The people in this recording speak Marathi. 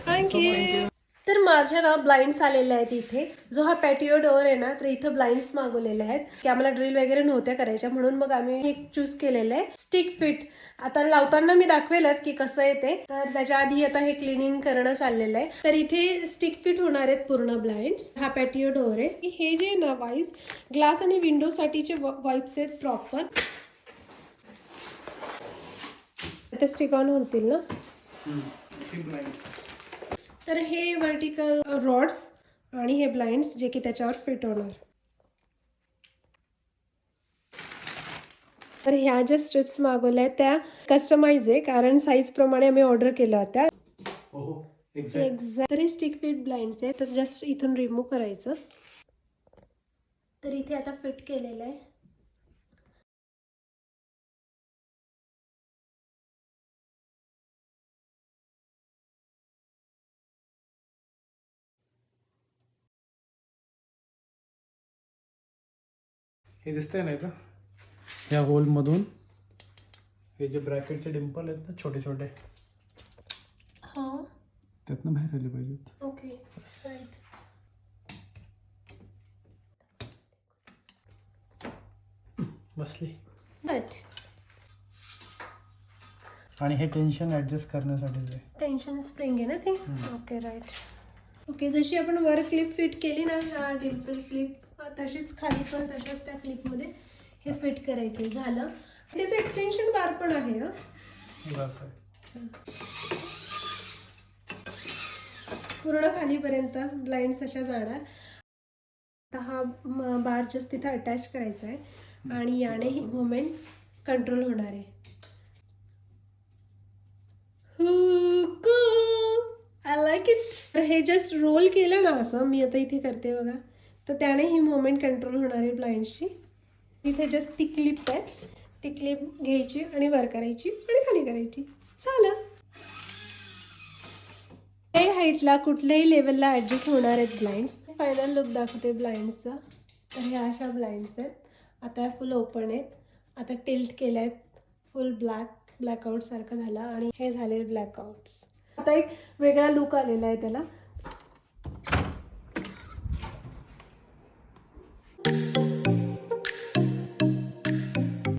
थँक्यू. तर माझ्या ना ब्लाइंड्स आलेले आहेत इथे. जो हा पॅटिओ डोअर आहे ना, तर इथं ब्लाइंड्स मागवलेले आहेत की आम्हाला ड्रिल वगैरे नव्हत्या करायच्या, म्हणून मग आम्ही हे चूज केलेलं आहे स्टिक फिट. आता लावताना मी दाखवेलच की कसं आहे ते. तर त्याच्या आधी आता हे क्लिनिंग करणं चाललेलं आहे. तर इथे स्टिक फिट होणार आहेत पूर्ण ब्लाइंड्स. हा पॅटिओ डोअर आहे. हे जे ना वाईप्स, ग्लास आणि विंडो साठीचे वाईप्स आहेत प्रॉपर. ते स्टिक ऑन होतील ना. तर हे वर्टिकल रॉड्स आणि हे ब्लाइंड्स जे की त्याच्यावर फिट होणार. तर ह्या ज्या स्ट्रिप्स मागवल्या आहेत त्या कस्टमाइज आहे, कारण साईज प्रमाणे आम्ही ऑर्डर केल्या होत्या. एक्झॅक्ट. तर हे स्टिक फिट ब्लाइंड्स आहे. तर जस्ट इथून रिमूव्ह करायचं. तर इथे आता फिट केलेलं आहे. हे दिसतंय ना इथं, या होल मधून हे जे ब्रॅकेटचे डिंपल आहेत ना छोटे छोटे, हां त्यातनं बाहेर आले पाहिजेत. Okay right. बसली. बट आणि हे टेन्शन ऍडजस्ट करण्यासाठी टेन्शन स्प्रिंग आहे ना ती. Okay right. ओके, जशी आपण वर क्लिप फिट केली ना, हा डिम्पल क्लिप, तशीच खाली पण तशाच त्या क्लिपमध्ये हे फिट करायचं झालं. त्याचं एक्सटेन्शन बार पण आहे. पूर्ण खालीपर्यंत ब्लाइंड्स अशा जाणार. आता हा बार जस्ट तिथे अटॅच करायचा आहे आणि याने ही मुवमेंट कंट्रोल होणार आहे. I like it. तर हे जस्ट रोल केलं ना असं, मी आता इथे करते बघा, तर त्याने ही मुवमेंट कंट्रोल होणार आहे ब्लाइंडची. इथे जस्ट ती क्लिप आहे, ती क्लिप घ्यायची आणि वर करायची आणि खाली करायची, झालं. हे हाईटला कुठल्याही लेवलला ॲडजस्ट होणार आहेत ब्लाइंड्स. फायनल लुक दाखवते ब्लाइंड्सचा. तर ह्या अशा ब्लाइंड्स आहेत. आता फुल ओपन आहेत. आता टिल्ट केल्या आहेत, फुल ब्लॅकआउट सारखं झालं आणि हे झाले ब्लॅकआउट्स. आता एक वेगळा लुक आलेला आहे त्याला.